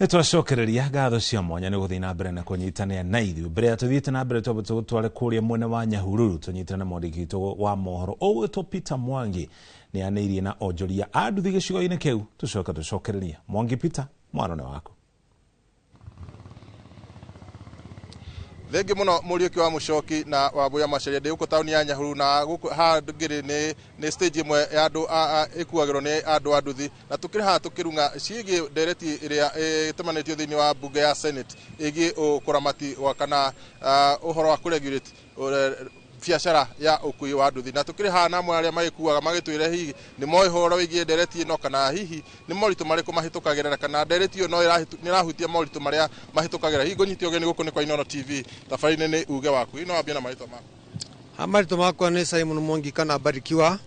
Nitwacokereria ngatho cia mwanya ni guthii na mbere na kunyitania na ithuĩ mbere ya tuthiĩte na mbere tware kũrĩa mwena wa Nyahururu tunyitane na mwandĩki witũ wa mohoro ũgwĩtwo Peter Mwangi nĩ anĩirie na onjoria a nduthi gĩcigo-inĩ kĩu. Tucokereria Mwangi Peter, mwarone waku. Thengi muno Mũriũki wa Mũcoki na Wambũya Macharia ndĩ gũkũ taũni ya Nyahururu na haha ngĩrĩ nĩ stage ĩmwe ya andũ ĩkuagĩrwo nĩ andũ a nduthi na tũkĩrĩ haha tũkĩrunga ciĩgiĩ ndereti ĩrĩa ĩtemanĩtio thĩinĩ wa mbunge ya Senate ĩgiĩ ũkũramati wa kana ũhoro wa kũregulate biacara ya ũkui wa nduthi na tũkĩrĩ haha na amwe arĩa magĩkuaga magĩtwĩre hihi nĩ moĩ ũhoro wĩgiĩ ndereti ĩno kana hihi nĩ moritũ marĩkũ mahĩtũkagĩra kana ndereti ĩyo no ĩrahutia moritũ marĩa mahĩtũkagĩra. Hihi ngũnyitio ũgeni gũkũ nĩ kwa Inooro TV, thabarĩ-inĩ nĩ uge waku. Ino wambia na marĩtwa maku. Marĩtwa makwa nĩ Simon Mwangi kana Barikiwa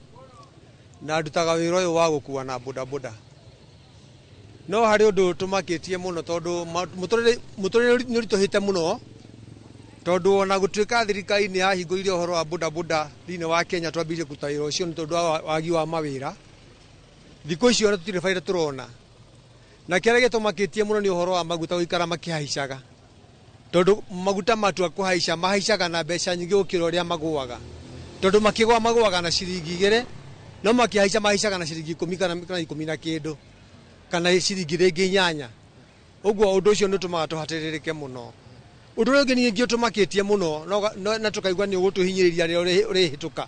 na ndutaga wĩra ũyũ wa gũkua na bodaboda. No harĩ ũndũ tũmakĩtie mũno tondũ mũtũrĩre nĩ ũritũhĩte mũno tondũ ona gũtuĩka thirikari nĩ yahingũrire ũhoro wa bodaboda thĩinĩ wa Kenya twambirie kũruta wĩra ũcio nĩ tondũ wa wagi wa mawĩra. Thikũ icio ona tũtirĩ baita tũrona na kĩrĩa gĩtũmakĩtie mũno nĩ ũhoro wa maguta gũikara makĩhaicaga tondũ maguta matua kũhaica mahaicaga na mbeca nyingĩ gũkĩra ũrĩa magũaga tondũ makĩgũa magũaga na ciringi 2 no makĩhaica mahaicaga na ciringi 10 kana 10 na kĩndũ kana ciringi rĩngĩ 8. Ũguo ũndũ ũcio nĩ ũtũmaga tũhatĩrĩrĩke mũno. Ũndũ ũrĩa ũngĩ ningĩ ũtũmakĩtie mũno na tũkaigua nĩ ũgũtũhinyĩrĩria rĩrĩa ũrĩhĩtũka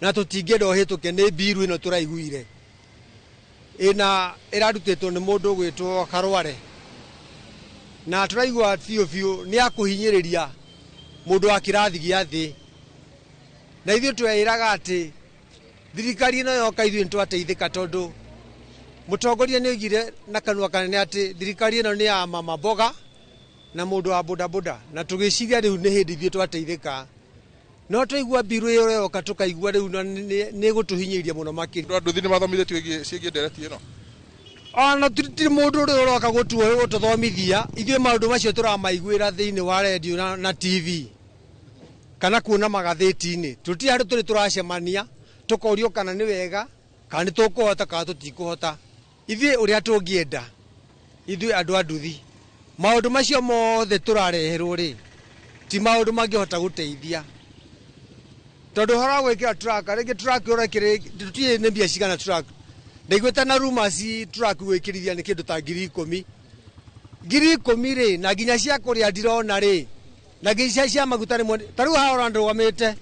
na tũtingĩenda ũhĩtũke nĩ mbiru ĩno tũraiguire ĩrarutĩtwo nĩ mũndũ ũgwĩtwo Karware na tũraigua biũ nĩ akũhinyĩrĩria mũndũ wa kĩrathi gĩa thĩ na ithuĩ twĩraga atĩ thirikari ĩno yoka ithuĩ nĩtwateithĩka tondũ mũtongoria nĩ oigire na kanua kanene atĩ thirikari ĩno nĩ ya mama mboga na mũndũ wa bodaboda na tũgĩciria rĩu nĩ hĩndĩ ithuĩ twateithĩka no twaigua mbiru ĩyo yoka tũkaigua rĩu nĩ gũtũhinyĩrĩria mũno makĩria. Nduthi nĩ mathomithĩtio ciĩgiĩ ndereti ĩno? Ona tũtirĩ mũndũ ũrĩa ũroka gũtũthomithia, ithuĩ maũndũ macio tũramaiguĩra thĩinĩ wa radio na TV kana kuona magathĩti-inĩ. Tũtirĩ handũ tũrĩ tũracemania tũkorio kana nĩ wega kana nĩ tũkũhota kana tũtikũhota. Ithuĩ ũrĩa tũngĩenda ithuĩ andũ a nduthi maũndũ macio mothe tũrareherwo rĩ ti maũndũ mangĩhota gũteithia tondũ ũhoro wa gwĩkĩra truck rĩngĩ truck ũrekĩrĩ tũtirĩ nĩ mbia cigana truck ndaiguĩte na rumors truck gwĩkĩrithia nĩ kĩndũ ta 10,000 rĩ na nginya cia kũrĩa ndirona rĩ na nginya cia maguta rĩmwe ta rĩu haha ũrandũgamĩte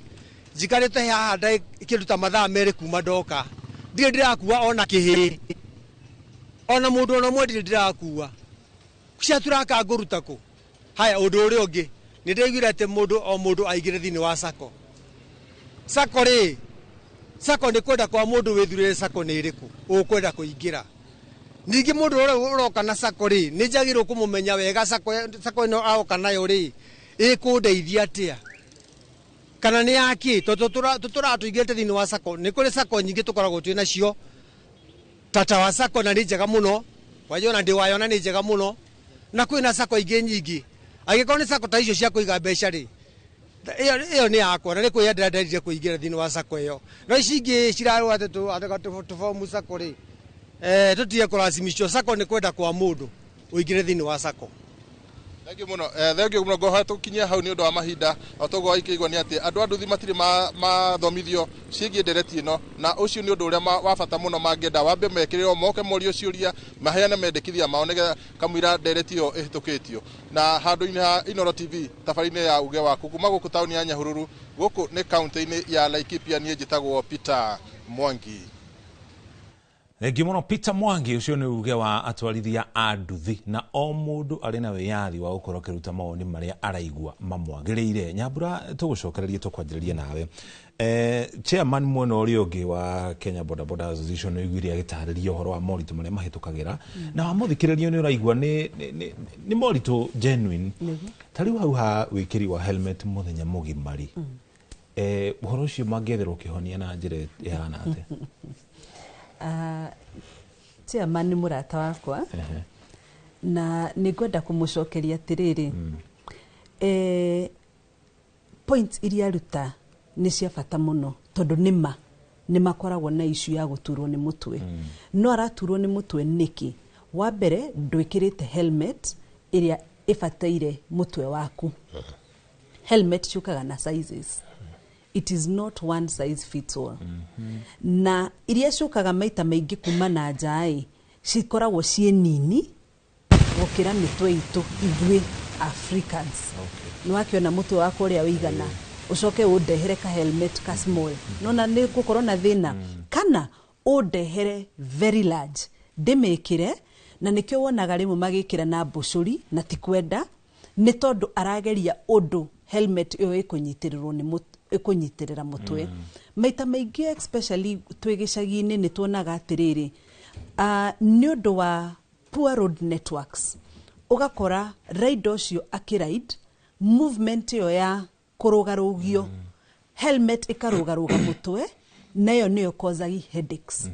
njikarĩte haha kĩndũ ta mathaa 2 kuma ndoka ndirĩ ndĩrakua ona kĩhĩ ona mũndũ ona ũmwe ndirĩ ndĩrakua cia turaka ngũruta kũ. Haya ũndũ ũrĩa ũngĩ nĩ ndaiguire atĩ mũndũ aigĩre thĩinĩ wa sako rĩ sako nĩ kwenda kwa mũndũ wĩthurĩre sako nĩ ĩrĩkũ ũkwenda kũingĩra. Ningĩ mũndũ ũrĩa ũroka na sako rĩ nĩ njagĩrĩirwo kũmũmenya wega sako ĩno aroka nayo rĩ ĩkũndeithia atĩa kana nĩ yaki tondũ tũratũingĩrĩte thĩinĩ wa sako. Nĩ kũrĩ sako nyingĩ tũkoragwo twĩ nacio tata wa sako na nĩ njega mũno wajona ndĩ wayona nĩ njega mũno na kwĩna sako ingĩ nyingĩ angĩkorwo nĩ sako ta icio cia kũiga mbeca rĩ ĩyo nĩ yakwa na nĩ kwĩyendera nderire kũingĩra thĩinĩ wa sako ĩyo. No ici ingĩ cirarũa tũbomu sako rĩ tũtige kũracimicio sako nĩ kwenda kwa mũndũ ũingĩre thĩinĩ wa sako. Thengi mũno ngoha tũkinyia hau nĩ ũndũ wa mahinda o toguo ikĩigua nĩ atĩ andũ a nduthi matirĩ mathomithio ciĩgiĩ ndereti ĩno na ũcio nĩ ũndũ ũrĩa wa bata mũno mangĩenda wambe mekĩrĩrwo moke morio ciũria maheane mendekithia mao nĩgetha kamũira ndereti ĩyo ĩhĩtũkĩtio. Na handũ-inĩ ha Inooro TV thabarĩ-inĩ ya uge waku kuma gũkũ taũni ya Nyahururu gũkũ nĩ kaũntĩ-inĩ ya Laikipia niĩ njĩtagwo Peter Mwangi. Thengi mũno Peter Mwangi, ũcio nĩ uge wa atwarithia a nduthi na o mũndũ arĩ na wĩyathi wa gũkorwo akĩruta maoni marĩa araigua mamwagĩrĩire. Nyambura tũgũcokererie tũkwanjĩrĩrie nawe. Chairman mwena ũrĩa ũngĩ wa Kenya Bodaboda Association nĩoigire agĩtarĩria ũhoro wa moritũ marĩa mahĩtũkagĩra na wamũthikĩrĩria nĩ ũraigua nĩ moritũ genuine. Ta rĩu hau ha wĩkĩri wa helmet mũthenya mũgimari ũhoro ũcio mangĩetherwo kĩhonia na njĩra ĩhana atĩa? Chairman nĩ mũrata wakwa na nĩ ngwenda kũmũcokeria atĩrĩrĩ points iria ruta nĩ cia bata mũno tondũ nĩ makoragwo na issue ya gũturwo nĩ mũtwe no araturwo nĩ mũtwe nĩkĩ wa mbere ndwikirite helmet iria ifataire mutwe waku. Helmet ciukaga na sizes. It is not one size fits all. Na iria ciukaga maita maingi kuma na njai cikoragwo cie nini gukira mitwe itu ithui Africans. Ni wakiona mutwe wako uria wigana ucoke undehere ka helmet ka small. Nona ni gukorwo na thina kana undehere very large ndimikire na nikyo wonaga rimwe magikira na bucuri na tikwenda ni tondu arageria undu helmet iyo ikunyitiriro ni ikunyitirira mutwe. Maita maingi especially twigicagi-ini ni tuonaga atiriri ni undu wa poor road networks ugakora ride ucio akiride movement iyo ya kurugarugio helmet ikarugaruga mutwe nayo niyo causagi headaches.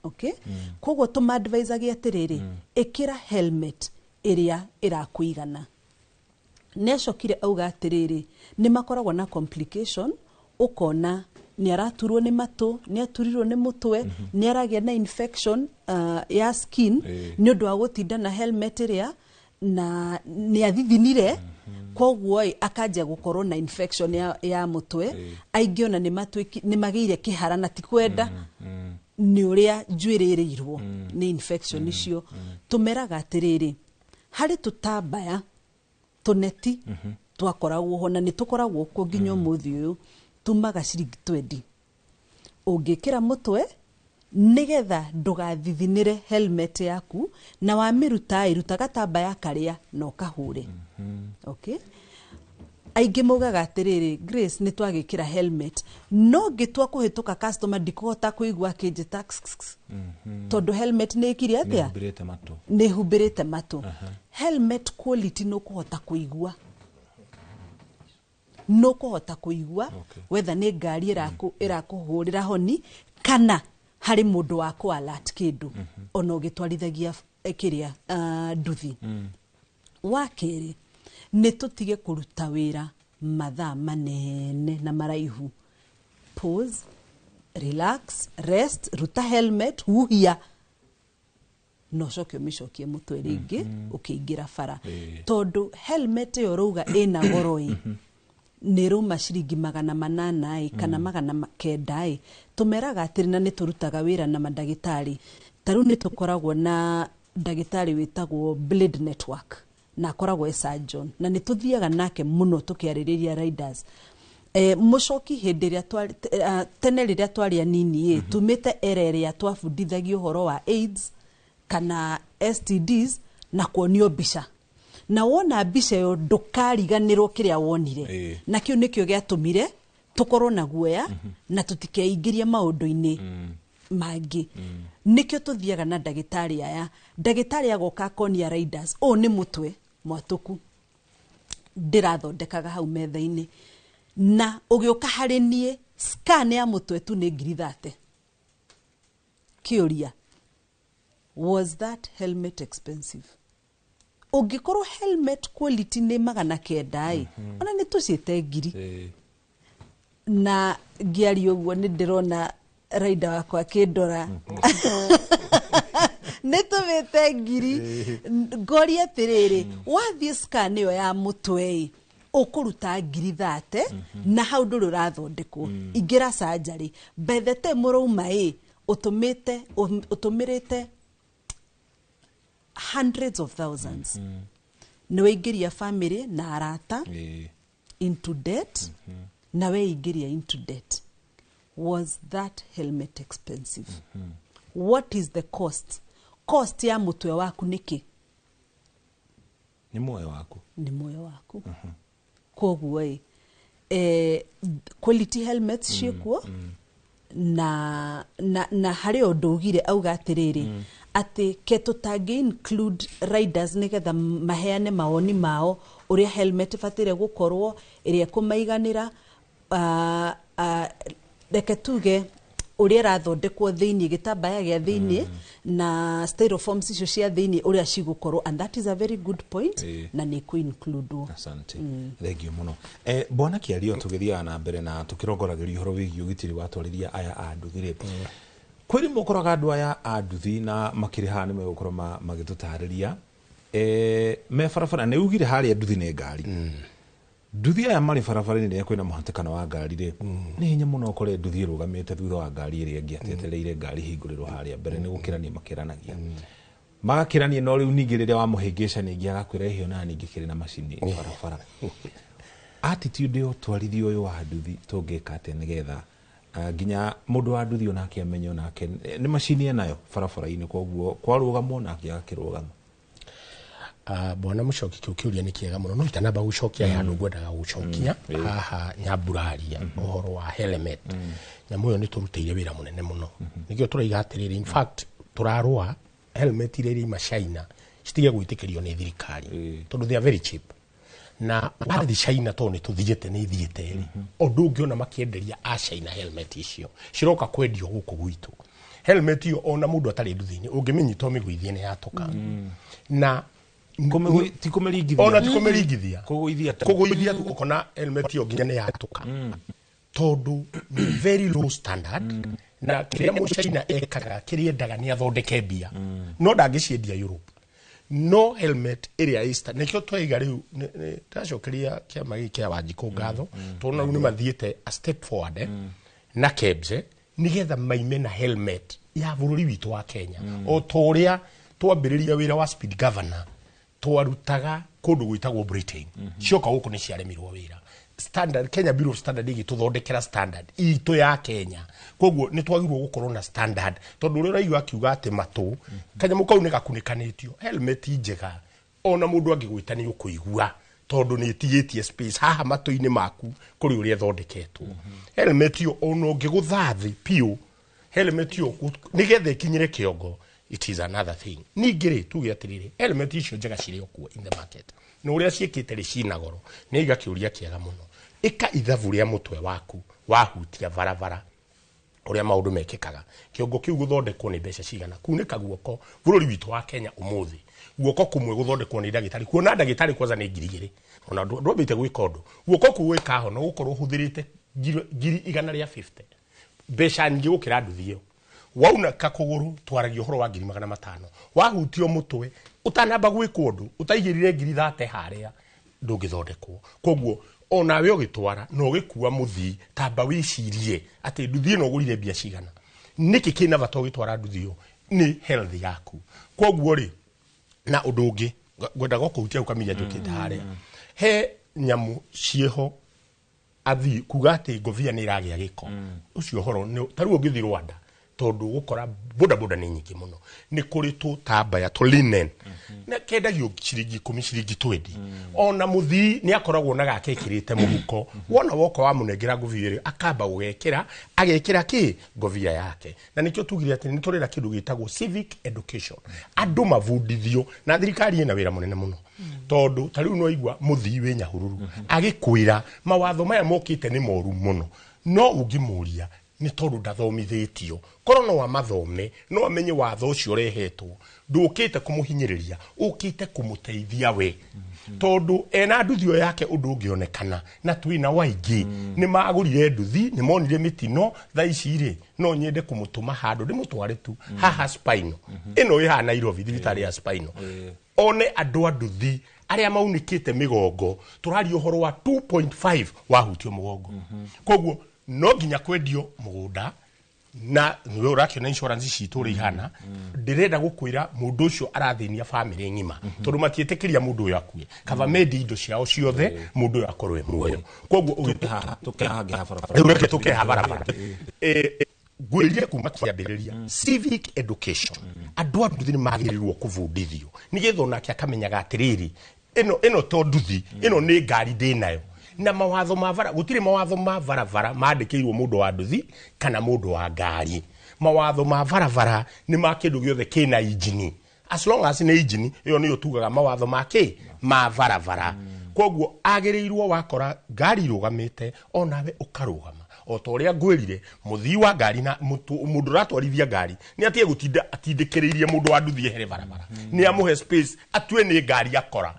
Okay? Koguo tuma adviseagi atiriri ikira helmet iria irakuigana. Neshokire auga atiriri ni makoragwo na complication ukona ni araturwo ni matu ni aturirwo ni mutwe ni aragia na infection ya skin ni undu wa gutinda na helmet iria na ni athithinire koguo akajia gukorwo na infection ya mutwe aingiona ni magire kihara na tikwenda ni uria njwiririrwo ni infection icio. Tumeraga atiriri hari tutambaya tuneti twakoragwo ho na ni tukoragwo ko nginyo muthi uyu tumaga ciringi 20 ungikira mutwe nigetha ndugathithinire helmet yaku na wamiruta iruta gatambaya karia no kahure. Okay? Aingi mugaga atiriri Grace ni twagikira helmet no gitwa kuhituka customer ndikuhota kuigwa kinjita tondu helmet ni ikiri atia ni hubirite matu. Helmet quality no kuhota kuigwa no kuhota kuigwa whether ni ngari irakuhurira honi kana hari mundu wako alert kindu ona ugitwarithagia kiria nduthi. Wakiri ni tutige kuruta wira mathaa manene na maraihu. Pause, relax, rest, ruta helmet, huhia no coke mishokie mutwe ringi ukiingira bara tondu helmet yo ruga ina goroi ni ruma ciringi 800 kana 900 tumeraga atirina ni turutaga wira na mandagitari taru ni tukoragwo na ndagitari witagwo Blade Network na akoragwo surgeon na ni tuthiaga nake muno tukiaririria riders. Mucoki hindi ria tene riria twaria nini tumite ereria twabundithagio horo wa AIDS kana STDs na kuonio mbica na wona mbica yo ndukariganirwo kiria wonire na kiu nikio giatumire tukorwo na guoya na tutikeingiria maundu-ini mangi. Nikio tuthiaga na ndagitari aya ndagitari agoka konia riders ni mutwe mwatuku ndirathondekaga hau metha-ini na ugiuka hari nie scan ya mutwe tu ni 30. Kiuria, was that helmet expensive? Ungikoro helmet quality ni 900 ona ni tucite ngiri na ngiari uguo ni ndirona rider wakwa kindora netumite ngiri ngori atiriri wathie scan yo ya mutwe ukuruta ngiri 30 na hau nduru rathondekwo ingira surgery bethete murauma utumirite hundreds of thousands ni weingiria family na arata into debt na weingiria into debt. Was that helmet expensive? What is the cost? Cost ya mutwe waku niki? Ni moyo waku. Ni moyo waku. Koguo quality helmets ciekuo na hari ondugire auga atiriri ati keto tagi include riders nigetha maheane maoni mao uria helmet fatire gukorwo iria kumaiganira reke tuge uria rathondekwo thiini gitambaya gia thiini na styrofoams icio cia thiini uria cigukorwo, and that is a very good point na ni ku include. Asante. Thank you muno. Bwana Kiario tugithia na mbere na tukirongoragiria horo wigi ugitiri watwarithia aya andu thire kwiri mukoraga andu aya a nduthi na makiri ha ni megukora magitutariria me barabara ne ugire haria nduthi ne ngari nduthi aya mari barabara ni kwina muhatikano wa ngari ri ni hinya muno kore nduthi rugamite thutha wa ngari iri ngi atetereire ngari hingurirwo haria mbere ni gukirania makiranagia magakirania no riu ningi riria wa muhingisha ningi agakwira hio na ningi kiri na macini barabara attitude yo twarithio yo wa nduthi tungika ate nigetha ginya mundu wa nduthi onake amenyo nake ni macini nayo barabara-ini koguo kwarugamo nake agakirugama bona mucoki kiukiuria ni kiega muno no itanamba gucokia ya ndugu ndaga gucokia haha nyamburaria uhoro wa helmet nyamu yo ni turuteire wira munene muno nikio turaiga atiriri in fact turarua helmet ireri machaina citige gwitikirio ni thirikari tondu they are very cheap na baadhi China to ni tuthijete ni thiete ondu ungiona makienderia a China helmet icio ciroka kwendio guku gwitu helmet iyo ona mundu atari nduthini ungimenyito miguithie ni yatoka na tikumerigithia kuguithia ukona helmet iyo nginya ni yatoka tondu very low standard na kiria mu China ekaga kiriendaga ni athondeke bia no ndangiciendia Europe no helmet area east nikio twiga riu tacokeria kiama giki ya Wanjiku ngatho tona riu ni mathiete a step forward na kebse nigetha maime na helmet ya bururi witu wa Kenya o toria twambiriria wira wa speed governor twarutaga kundu gwitagwo Britain cioka guku ni ciaremirwo wira standard Kenya Bureau of Standard igi tuthondekera standard itu ya Kenya koguo ni twagirwo gukorwo na standard tondu uri raigwa akiuga ati matu kanya mukau ni gakunikanitio helmet njega ona mundu angigwita ni ukuigua tondu ni tiyetie space haha matu-ini maku kuri uri thondeketwo helmet yo ono ngiguthathi pio helmet yo nigethe kinyire kiongo it is another thing ningire tuge atiriri helmet icio njega ciri okuo in the market no uria ciekite ri cinagoro ni igakiuria kiega muno ika ithavu ria mutwe waku wahutia varavara uria maundu mekikaga kiongo kiu guthondekwo ni mbeca cigana kunika guoko bururi witu wa Kenya umuthi guoko kumwe guthondekwo ni ndagitari kuona ndagitari kwanza ni ngirigiri ona ndobite gwika undu guoko kuwika ho no gukorwo huthirite ngiri 150 mbeca nyingi gukira nduthio wauna kakuguru twaragio horo wa 500 wahutio mutwe utanamba gwika undu utaigirire ngiri 30 haria ndungithondekwo koguo ona we ogitwara no gikuwa muthi tamba wicirie ati nduthi no gurire bia cigana niki kina vato gitwara nduthio ni health yaku koguo ri na undu ungi gwenda gokuhutia ukaminya njukite haria he nyamu cieho athi kugate govia ni iragia giko ucio horo ni taru ungithi Rwanda tondu gukora boda ni nyingi muno ni kuri tu tabaya to linen na kendagio ciringi 10 ciringi 20 ona muthi ni akoragwo na gakekirite muhuko wona woko wa munengera govia akamba gugekira agekira ki govia yake na nikio tugire ati ni turira kindu gitagwo civic education andu mavundithio na thirikari ina wira munene muno tondu tariu no igwa muthi we nyahururu agikwira mawatho maya mokite ni moru muno no ungimuria ni tondu ndathomithitio korono wa mathome no amenye watho ucio rehetwo ndukite kumuhinyiriria ukite kumuteithia we tondu ena nduthio yake undu ungionekana na twina waingi ni magurire nduthi ni monire mitino thaiciri no nyende kumutuma handu ndimutware tu haha spino ino iha Nairobi thibitari ya spino one andu nduthi aria maunikite migongo turari uhoro wa 2.5 wahutio mugongo koguo no ginya kwendio mugunda na niwe urakio na insurance citu ri hana ndirenda gukwira mundu ucio arathinia family ngima tondu matietekiria mundu uyu akue kava medi indo ciao ciothe mundu uyu akorwe muoyo koguo ugitaha tukeha barabara gwirie kuma kiambiriria civic education andu anduthi ni magirirwo kuvundithio nigetho nake akamenyaga atiriri ino to nduthi ino ni ngari ndinayo na mawatho mavara gutire mawatho mavaravara mandikirwo mundu wa nduthi kana mundu wa ngari mawatho mavaravara ni makindu giothe kina injini as long as ni injini iyo niyo tugaga mawatho make mavaravara koguo agirirwo wakora ngari rugamite onawe ukarugama o to ria ngwirire muthii wa ngari na mundu ratwarithia ngari ni atie gutinda atindikiririe mundu wa nduthi ehere barabara ni amuhe space atwe ni ngari akora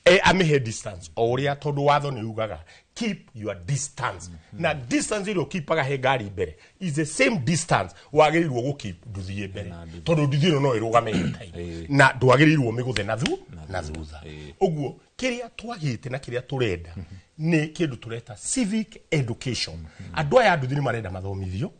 amihe distance o uria tondu watho ni ugaga keep your distance na distance ile ukipaga he ngari mbere is the same distance wagirirwo gu keep nduthie mbere tondu nduthie no irugame time na ndwagirirwo miguthe na thutha uguo kiria twagite na kiria turenda ni kindu tureta civic education andu aya nduthi ni marenda mathomithio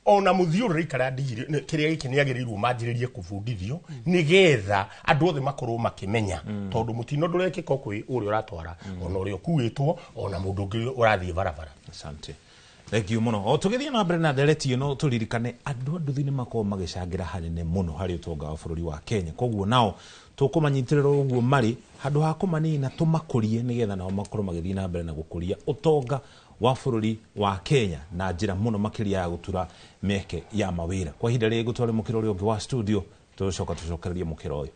ona muthio rikara ndigire kiria giki ni agirirwo manjiririe kubundithio nigetha andu othe makorwo makimenya tondu mutino ndurekeka kwi uri uratwara ona uri okuitwo ona mundu ungi urathie barabara. Asante. Thank you muno. O tugithia na mbere na ndereti ino turirikane andu nduthi ni makorwo magicangira hanene muno hari utonga wa bururi wa Kenya. Koguo nao tukumanyitirira uguo mari handu ha kumanina tumakurie nigetha nao makorwo magithii na mbere na gukuria utonga wa bururi wa Kenya na njira muno makiria ya gutura meke ya mawira. Kwa hinda ri gutware mukiro ri ungi wa studio tucokererie mukiro uyu.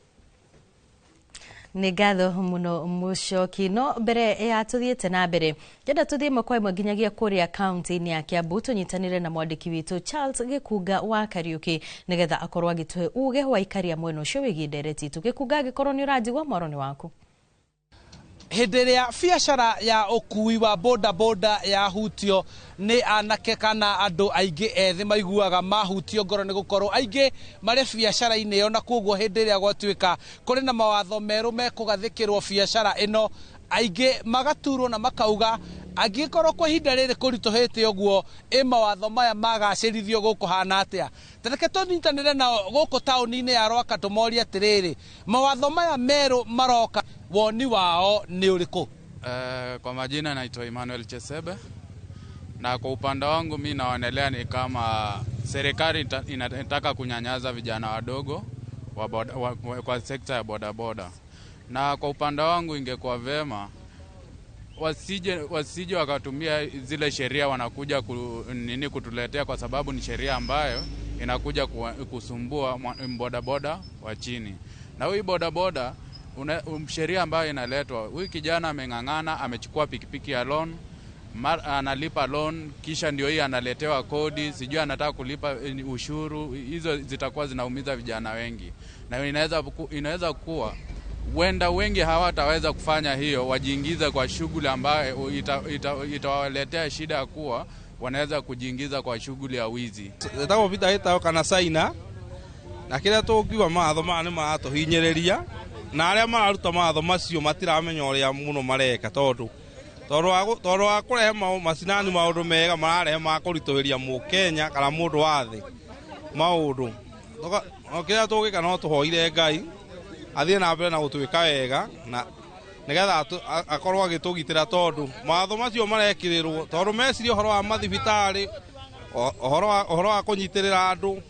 Ngatho muno Muchoki no mbere ya tuthiete na mbere kenda tuthie mwe kwa imwe nginyagia kuria county-ini ya Kiambu tunyitanire na mwandiki witu Charles Gikuga wa Kariuki nigetha akorwo agitwe uge wa ikaria mweno cio wigi ndereti Gikuga gikorwo ni urajigwa moroni waku. Hĩndĩ ya biacara ya ukui wa boda boda ya hutio ni anake kana andu aingi ethi maiguaga mahutio ngoro ni gukorwo aingi mari biacara-ini yo na koguo hĩndĩ ya gwatuika kuri na mawatho meru mekugathikirwo biacara ino aingi magaturwo na makauga angikorwo kwa ihinda riri kurituhite uguo mawatho maya magacirithio guku hana atia tareke tunyitanire na guku tauni-ini ya Rwaka tumoria atiriri mawatho maya meru maroka woni wao ni uriku. Kwa majina naitwa Emmanuel Chesebe na kwa upande wangu mimi naonelea ni kama serikali inataka kunyanyaza vijana wadogo kwa sekta ya boda boda, na kwa upande wangu ingekuwa vema wasije wakatumia zile sheria wanakuja kutuletea, kwa sababu ni sheria ambayo inakuja kusumbua boda boda wa chini. Na huyu boda boda sheria ambayo inaletwa, huyu kijana ameng'ang'ana, amechukua pikipiki ya loan, analipa loan, kisha ndio hii analetewa kodi, sijui anataka kulipa ushuru. Hizo zitakuwa zinaumiza vijana wengi, na inaweza kuwa wenda wengi hawataweza kufanya hiyo, wajiingize kwa shughuli ambayo itawaletea shida ya kuwa wanaweza kujiingiza kwa shughuli ya wizi. Ndako vita ita kana saina na kile tukiwa matho mane maratuhinyereria na aria mararuta matho macio matiramenya uria muno mareka tondu akurehe macinani maundu mega mararehe makurituhiria mu Kenya kana mundu wathi maundu okira tugika no tuhoire Ngai athie na mbere na gutwika wega na nigetha akorwo agitugitira tondu matho macio marekirirwo tondu mecirio horo wa mathibitari horo wa kunyitirira andu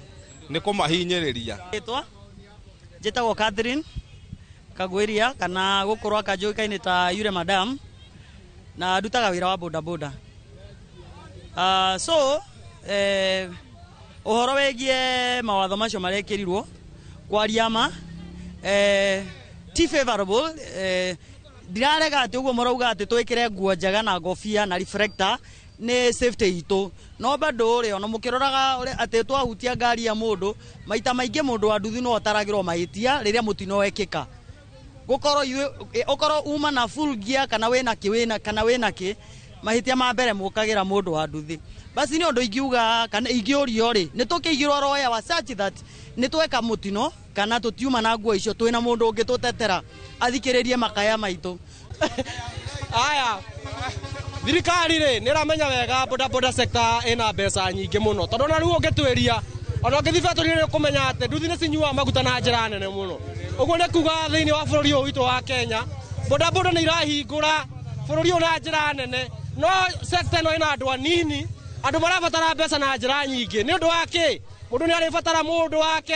ni kumahinyiriria. Njitagwo Catherine Kagwiria kana gukorwa kajoikaine ta yure madam na ndutaga wira wa boda boda. Uhoro wegie mawatho macio marekirirwo kwaria ma ti favorable. Dirarega ati uguo morauga ati twikire nguo njega na ngofia na reflector ni safety itu no bado uri ona mukiroraga ati twahutia ngari ya mundu maita maingi mundu wa nduthi no ataragirwo mahitia riria mutino wekika gukorwo uma na full gear kana wena ki mahitia ma mbere mukagira mundu wa nduthi basi ni undu ingiuga kana ingiurio ri ni tukigirwo roya wa search that ni tweka mutino kana tutiuma na nguo icio twina mundu ungi tutetera athikiririe makaya maitu. Aya thirikari ri ni ramenya wega boda boda sector ina mbeca nyingi muno tondu na riu ungitwiria ona ngithi factory ni kumenya ati nduthi ni cinyua maguta na njira nene muno. Uguo ni kuga thiini wa bururi uyu witu wa Kenya boda boda ni irahingura bururi uyu na njira nene, no sector no ina andu anini, andu marabatara mbeca na njira nyingi. Ni undu wake mundu ni aribatara mundu wake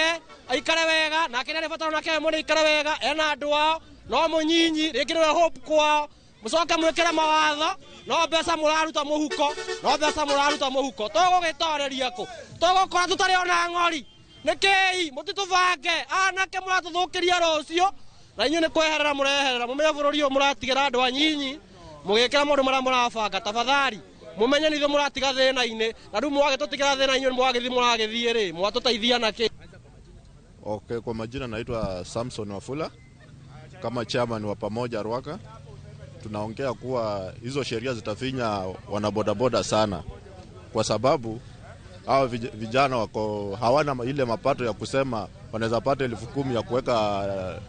aikare wega, na kile aribatara nake mundu aikare wega, ena andu ao no munyinyi ringi niwe hope kwao mucoke mwikire mawatho no mbeca muraruta muhuko tugugitoreria ku tugukora tutari ona ng'ori nikei mutitubange anake muratuthukiria rucio na inyu ni kweherera mureherera mumenye bururi uyu muratigira andu anyinyi mugikira mundu mara murabanga tafadhali mumenye nitho muratiga thina-ini na riu mwagitutikira thina-ini mwagithii ri mwatutaithia naki. Okay, kwa majina naitwa Samson Wafula kama chairman wa Pamoja Ruaka tunaongea kuwa hizo sheria zitafinya wanabodaboda sana, kwa sababu hao vijana wako hawana ile mapato ya kusema wanaweza pata 10,000 ya kuweka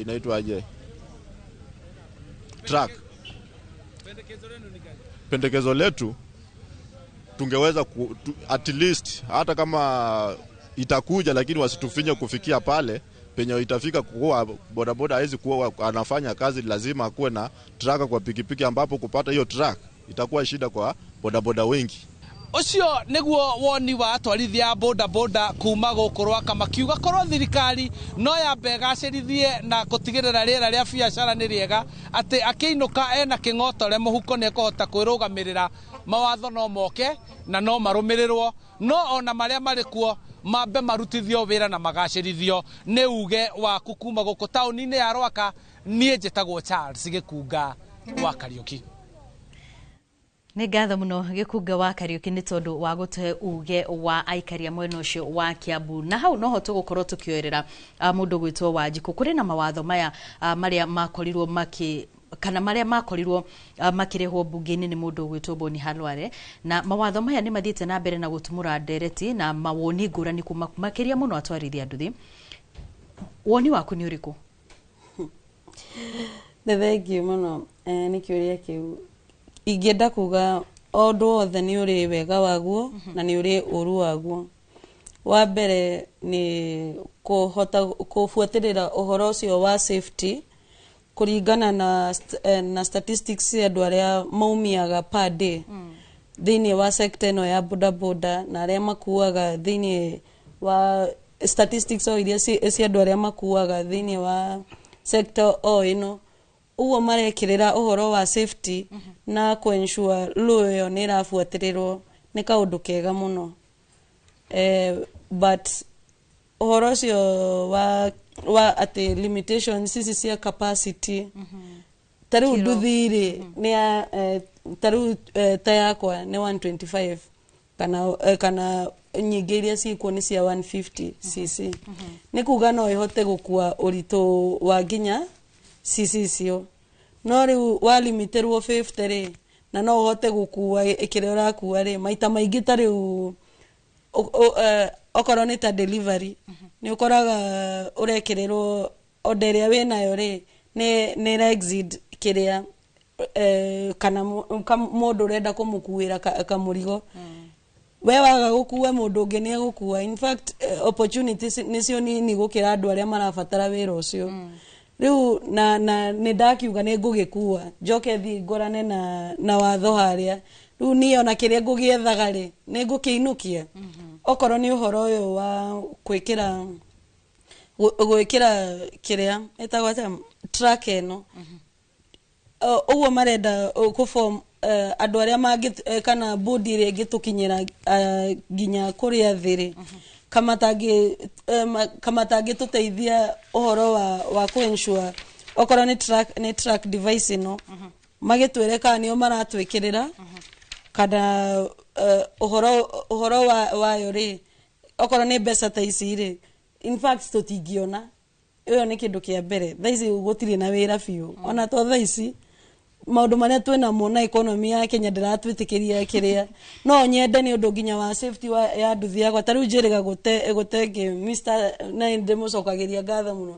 inaitwa aje truck. Pendekezo letu tungeweza at least hata kama itakuja, lakini wasitufinye kufikia pale penye itafika kuwa bodaboda haizi kuwa anafanya kazi, lazima akuwe na truck kwa pikipiki, ambapo kupata hiyo truck itakuwa shida kwa bodaboda wengi. Ucio niguo woni wa atwarithia bodaboda kuma gukorwa kama kiuga korwo thirikari no yambe gacirithie na gutigirira riera ria biacara ni riega, ati akiinuka ena king'otore muhuko ne kuhota kwirugamirira mawatho no moke na no marumirirwo, no ona maria marikuo mambe marutithio wira na magacirithio ni uge wa kukuma guku tauni-ini ya Ruaka. Nie njitagwo Charles Gikunga wa Kariuki. Nĩ ngatho mũno Gikunga wa Kariuki nĩ tondũ wa gũte uge wa aikaria mwena ũcio wa Kiambu. Na hau noho tũgũkorwo tũkĩoerera mũndũ gwĩtwo Wanjikũ. Kũrĩ na mawatho maya marĩa makorirwo makĩrehwo bunge-inĩ nĩ mũndũ gwĩtwo Boni Halwale, na mawatho maya nĩ mathiĩte na mbere na gũtumũra ndereti na mawoni ngũrani kuma makĩria mũno atwarithia nduthi. Woni waku nĩ ũrĩkũ? Thengiũ mũno nĩ kĩũria kĩu. Ingĩenda kuga ũndũ wothe nĩ ũrĩ wega waguo na nĩ ũrĩ ũru waguo. Wa mbere nĩ kũhota kũbuatĩrĩra ũhoro ũcio wa safety kũringana na statistics cia andũ arĩa maumiaga per day thĩinĩ wa sector ĩno ya bodaboda, na arĩa makuaga thĩinĩ wa statistics o iria cia andũ arĩa makuaga thĩinĩ wa sector o ĩno. Uwo marekĩrĩra ũhoro wa safety na kuensure law ĩyo nĩ ĩrabuatĩrĩrwo nĩ kaũndũ kega mũno. But ũhoro ũcio wa atĩ limitations ici cia capacity tarĩu nduthi-rĩ tarĩu ta yakwa nĩ 125 kana nyingĩ iria ciĩkuo nĩ cia 150cc. Nĩ kuga no ĩhote gũkua ũritũ wa nginya cc icio, no rĩu walimiterwo 50-rĩ na no ũhote gũkua kĩrĩa ũrakua-rĩ maita maingĩ ta rĩu okorwo nĩ ta delivery nĩ ũkoraga ũrekĩrĩrwo order ĩrĩa wĩnayo-rĩ nĩ exceed kĩrĩa kana mũndũ ũrenda kũmũkuĩra kamũrigo. We waga gũkua mũndũ ũngĩ nĩ egũkua. In fact opportunities nĩcio nini gũkĩra andũ arĩa marabatara wĩra ũcio. Rĩu na nĩ ndakiuga nĩ ngũgĩkua njoke thiĩ ngorane na watho harĩa. Rĩu niĩ ona kĩrĩa ngũgĩethaga-rĩ nĩ ngũkĩinũkia. Okorwo nĩ ũhoro ũyũ wa gwĩkĩra kĩrĩa ĩtagwo atĩa track ĩno, ũguo marenda kũform andũ arĩa kana bodi ĩrĩa ĩngĩtũkinyĩra nginya kũrĩa thĩ-rĩ, kamatangĩtũteithia ũhoro wa kuensure okorwo nĩ track device ĩno magĩtwĩre kana nĩo maratwĩkĩrĩra kana ũhoro wayo-rĩ okorwo nĩ mbeca ta ici-rĩ in fact tũtingĩona. Ũyũ nĩ kĩndũ kĩa mbere. Thaa ici gũtirĩ na wĩra biũ, ona to thaa ici maũndũ marĩa twĩnamo na economy ya Kenya ndĩratwĩtĩkĩria kĩrĩa no nyende nĩ ũndũ nginya wa safety ya nduthi yakwa. Ta rĩu njĩrĩga gũtenge Mr. na ndĩmũcokagĩria ngatho mũno,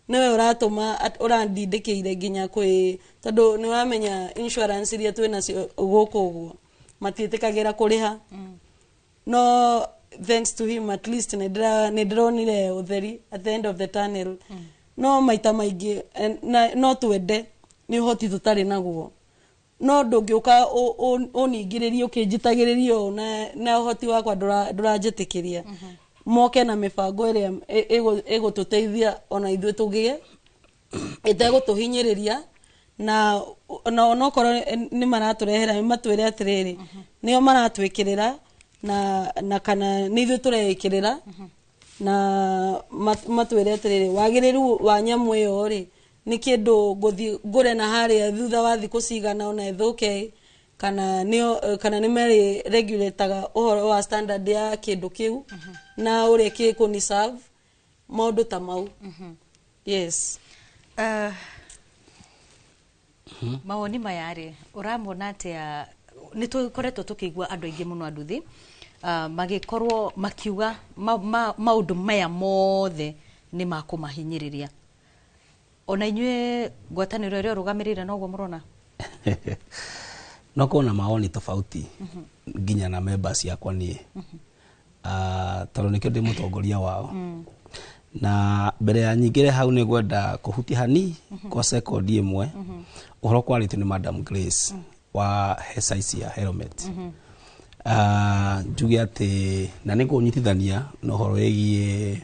nĩwe ũratũma ũrandindĩkĩire nginya tondũ nĩ wamenya insurance iria twĩnacio gũkũ ũguo matiĩtĩkagĩra kũrĩha. No thanks to him at least nĩ ndĩronire ũtheri at the end of the tunnel. No maita maingĩ no twende nĩ ũhoti tũtarĩ naguo, no ndũngĩũka ũningĩrĩrie ũkĩnjitagĩrĩrio na ũhoti wakwa ndũranjĩtĩkĩria. Moke na mĩbango ĩrĩa ĩgũtũteithia ona ithuĩ tũgĩe ĩtegũtũhinyĩrĩria, na onokorwo nĩ maratũrehera matwĩre atĩrĩrĩ nĩo maratwĩkĩrĩra na kana nĩ ithuĩ tũreĩkĩrĩra na matwĩre atĩrĩrĩ wagĩrĩru wa nyamũ ĩyo-rĩ nĩ kĩndũ ngũthiĩ ngũre na harĩa thutha wa thikũ cigana ona ĩthũke, kana nĩ marĩ regulatorga ũhoro wa standard ya kĩndũ kĩu na ũrĩa kĩkũni serve maũndũ ta mau. Yes. mawoni mayari uramona atia ni tukoretwo tukigwa andu aingi muno anduthi magikorwo makiuga maundu maya mothe ni makumahinyiriria ona inyue ngwataniro rio rugamirire noguo murona no kona maoni tofauti nginya na members yakwa nie toro nikio ndi mutongoria wao na mbere ya nyingire hau ni gwenda kuhutia hani kwa second imwe uhoro kwaritu ni Madam Grace wa SIC ya Helmet njuge ati na niko nyitithania no horo egie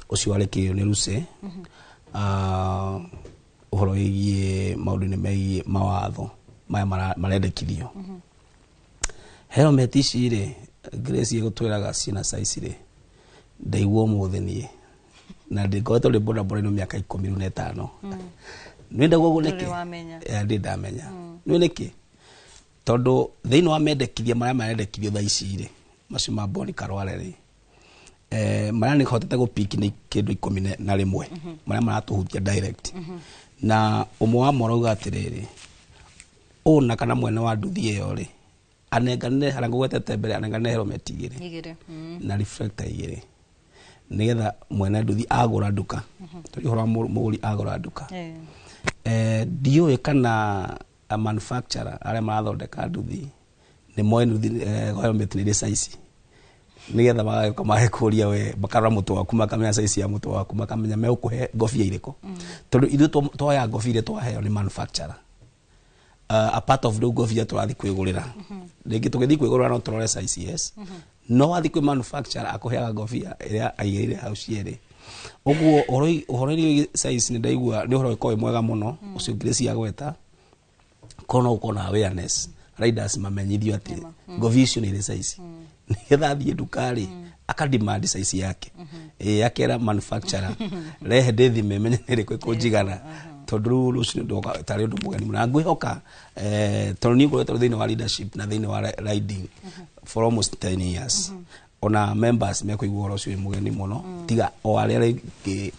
ucio arekio ni Ruse uhoro egie maundu ni megie mawatho maya marendekithio Helmet ici ri Grace igutwiraga cina size ri ndaigwo muthenie na ndikoretwo ri boda boda no miaka 15 nwenda gwo niki ndi ndamenya nwe niki tondu thiini wa mendekithia maria marendekithio tha ici ri macio ma Boni Karware ri maria ni hotete go pick ni kindu 11 maria maratuhutia direct na umwe wa morauga atiriri ona kana mwene wa nduthi iyo ri anenganire harangu gwetete mbere anenganire Helmet igiri na reflector igiri nigetha mwene nduthi agura nduka turi horo muguri agura nduka dio kana a manufacturer are marathondeka nduthi ni moe nduthi Helmet ni size nigetha magayoka mahekuria we bakara mutu waku makamenya size ya mutu waku makamenya me ukuhe ngofia iriko tondu ithu twoya ngofia ile twaheo ni manufacturer a part of the ngofia turathi kwigurira ringi tugithi kwigurira no turore size yes no wathi kwi manufacturer akuheaga ngofia iria aigirire hau ciere uguo uhoreri size ni ndaigua ni uhoro ikoe mwega muno ucio Grace ya gweta kono ukona awareness riders mamenyithio ati ngofia icio ni size nigetha thie ndukari akademand size yake yakera manufacturer rehe ndethi memenye niriko ikujigana tondu rucio ndoka tari undu mugeni muna ngwihoka tondu ni ngoretwo thiini wa leadership na thiini wa riding for almost 10 years ona members me kuigwa rucio mugeni muno tiga o aria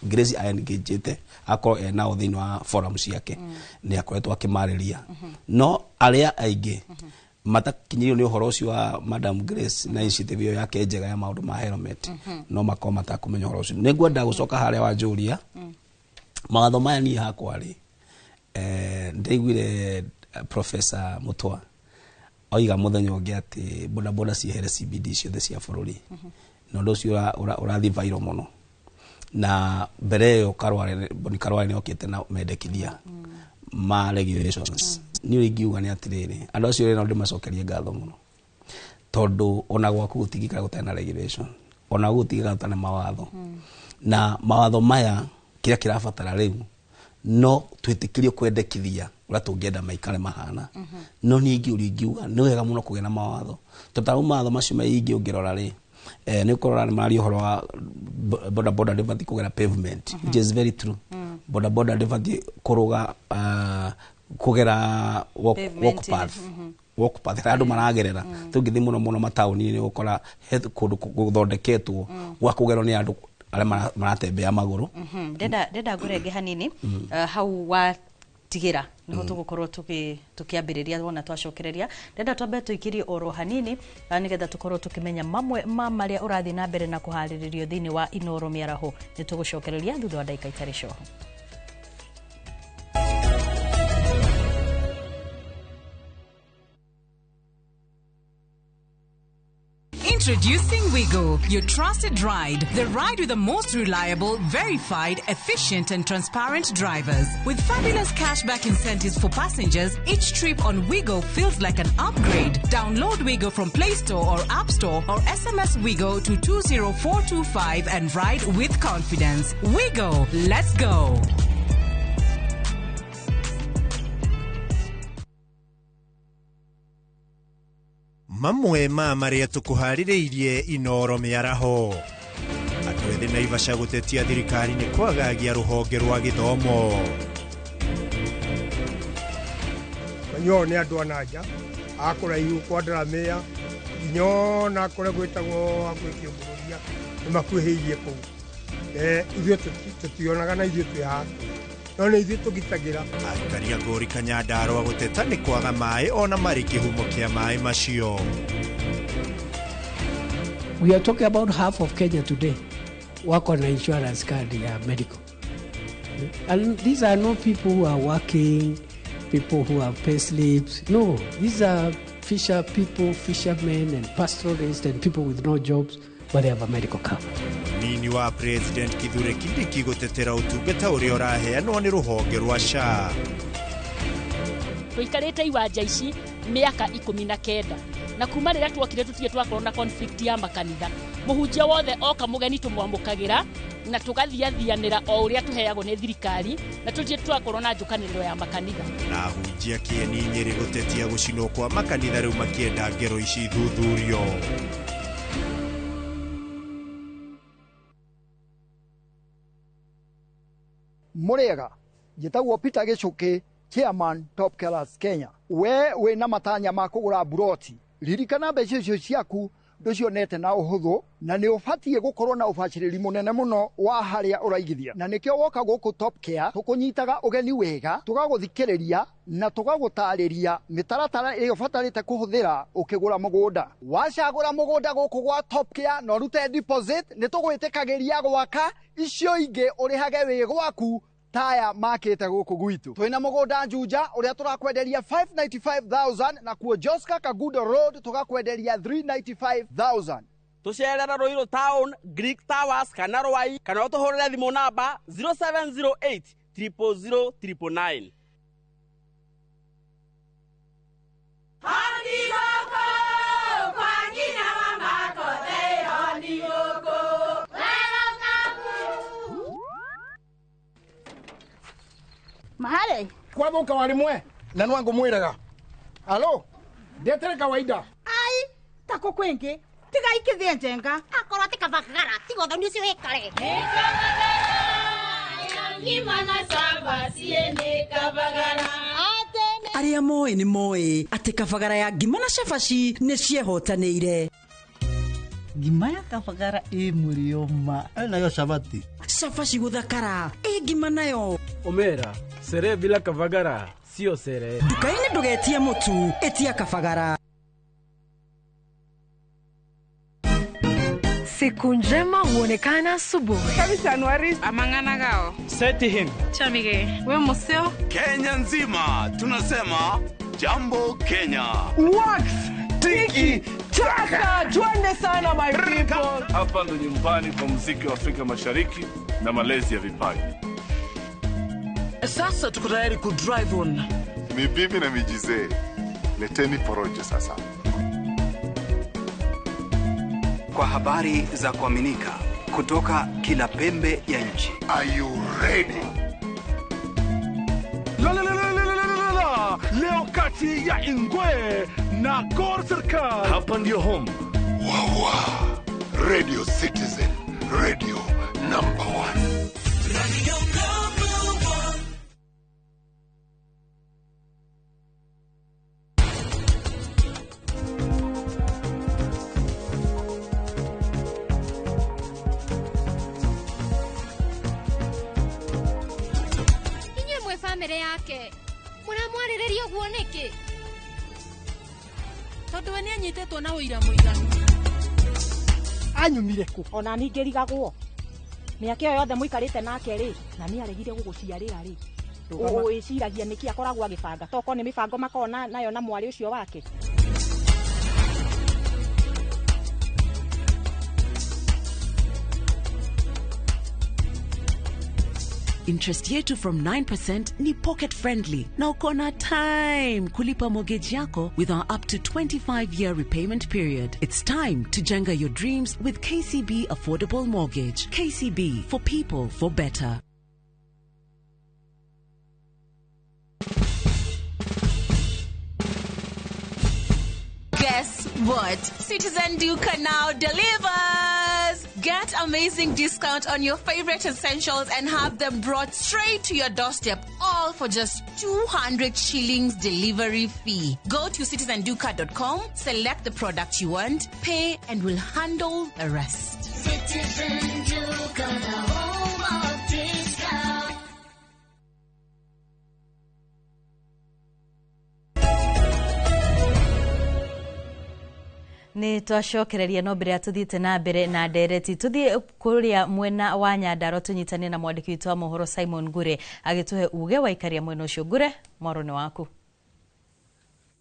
Grace engagete akoro ena thiini wa forums yake ni akoretwo akimariria no aria aingi matakinyirio ni uhoro ucio wa Madam Grace na initiative yake njega ya maundu ma Helmet no makoma matakumenya uhoro ucio ni ngwenda gucoka haria wa Julia magatho maya ni hakwa ri ndaiguire Professor Mutwa oiga muthenya ungi ati boda boda ciehere CBD ciothe cia bururi no ndo cio urathi viral muno na mbere yo Boni Karware ni okite na mendekithia ma regulations ni ugiuga ni atiriri andu acio ri no ndimacokerie ngatho muno tondu ona gwaku gutigika gutena regulation ona gutigika gutena mawatho na mawatho maya kira kirabatara riu no twitikirie kwendekithia ura tungienda maikare mahana no ningi uringiuga ni wega muno kugena mawatho tutaru mawatho macio maingi ungirora ri ni ukorora ni mari uhoro wa boda boda ndivati kugera pavement which is very true boda boda ndivati kuruga kugera walk path andu maragerera tungithi muno matauni ni ukora kundu guthondeketwo gwa kugerwo ni andu ale maratembea maguru ndenda ngurenge hanini hau wa tigira niho tugukorwo tukiambiriria wona twacokereria ndenda twambe tuikirie oro hanini nigetha tukorwo tukimenya mamwe maria urathi na mbere na kuhariririo thiini wa Inoro Miaraho ni tugucokereria thutha wa dakika itari coho. Introducing Wigo, your trusted ride. The ride with the most reliable, verified, efficient and transparent drivers. With fabulous cashback incentives for passengers, each trip on Wigo feels like an upgrade. Download Wigo from Play Store or App Store or SMS Wigo to 20425 and ride with confidence. Wigo, let's go. Mamwe maria tukuhaririirie Inoro Miaraho andu ethi Naivasha gutetia thirikari ni kwagagia ruhonge rwa githomo manyo ni andu anaja akora iu kwadra meya nyo na kore gwitagwo akwikio bururia ni makuhiirie ku ithio tutionaga na ithio twi ha no nĩ ithuĩ tũgitagĩra. Aikari a Ngũri Kanyandarũa gũteta nĩ kwaga maĩ ona marĩ kĩhumo kĩa maĩ macio. We are talking about half of Kenya today work on insurance card, medical. And these are not people who are working, people who have pay slips. No, these are fishermen and pastoralists and people with no jobs, but they have a medical cover. Nini wa President Kithure Kindiki gũtetera ũtungata ũrĩa ũraheanwo nĩ rũhonge rwa SHA. Tũikarĩte iwanja ici mĩaka 19 na kuma rĩrĩa tuokire tutige twakorwo na conflict ya makanitha. Mũhunjia wothe oka mũgeni tũmwamũkagĩra na tũgathiathianĩra o ũrĩa tũheagwo nĩ thirikari na tutige twakorwo na njũkanĩrĩro ya makanitha. Na hunjia Kĩeni Nyĩrĩ gũtetia gũcinwo kwa makanitha rĩu makĩenda ngero ici thuthurio. Mũrĩega, njĩtagwo Peter Gĩcũkĩ, Chairman Top Killers Kenya. We wĩna matanya ma kũgũra buroti, ririkana mbeca icio ciaku ndũcionete na ũhũthũ na nĩ ũbatiĩ gũkorwo na ũbacĩrĩri mũnene mũno wa harĩa ũraigithia. Na nĩkĩo woka gũkũ Top Care tũkũnyitaga ũgeni wega, tũgagũthikĩrĩria na tũgagũtarĩria mĩtaratara ĩrĩa ũbatarĩte kũhũthĩra ũkĩgũra mũgũnda. Wacagũra mũgũnda gũkũ gwa Top Care na ũrute deposit, nĩ tũgwĩtĩkagĩria gwaka, icio ingĩ ũrĩhage wĩ gwaku taya makĩte gũkũ gwitũ. Twĩna mũgũnda Juja ũrĩa tũrakwenderia 595,000 na kuo Joska Kagudo Road tũgakwenderia 395,000. Tucerera Ruiru Town, Greek Towers kana Rwai kana ũtũhũrĩre thimũ namba 0708 000 999. Mahali kwa boka walimwe na nwangu mwiraga. Halo, ndetere kawaida. Ai, tako kwenge tiga ikithie njenga akoro tikabagara tigo thoni cio hekare ngimana saba siene kabagara. Aria moe ni moe ati kabagara ya ngimana shafashi ne ciehotanĩire. Ngima ya kabagara mũrioma nayo shabati shafashi guthakara ngima nayo omera sere bila kabagara sio sere. Dukaini ndugetie mutu etia kabagara. Siku njema huonekana asubuhi. Kabisa Anuari amangana gao. Seti him. Chamige. We museo. Kenya nzima tunasema jambo Kenya. Wax. Tiki. Chaka. Twende sana my people. Hapa ndo nyumbani kwa muziki wa Afrika Mashariki na malezi ya vipaji. Sasa tuko tayari ku drive on. Mibibi na mijize. Leteni porojo sasa. Kwa habari za kuaminika kutoka kila pembe ya nchi. Are you ready? Leo kati ya Ingwe na Gor Serikali. Hapa ndio home. Wawa. Radio Citizen. Radio number 1. Radio number 1. Family yake muramwarĩrĩria ũguo nĩkĩ? Tondũ we nĩanyitetwo na ũira mũiganu. Anyumire kũ? Ona ningĩrigagwo. Mĩaka ĩyo yothe mũikarĩte nake rĩ, na nĩaregire gũgũciarĩra rĩ. Ũĩciragia nĩkĩ akoragwo agĩbanga? Toko nĩ mĩbango makona nayo na mwarĩ ũcio wake. Interest yetu from 9% ni pocket friendly. Na uko na time kulipa mortgage yako with our up to 25-year repayment period. It's time to jenga your dreams with KCB Affordable Mortgage. KCB, for people, for better. Guess what? Citizen Duka now delivers! Get amazing discount on your favorite essentials and have them brought straight to your doorstep, all for just 200 shillings delivery fee. Go to citizenduka.com, select the product you want, pay, and we'll handle the rest. Citizen Duka, the home of discount. Ni twacokereria no mbere atuthiite na mbere na ndereti tuthie kuria mwena wa Nyandarua tunyitane na mwandiki witu wa mohoro Simon Ngure agituhe uge wa ikaria mwena ucio. Ngure, moro ni waku.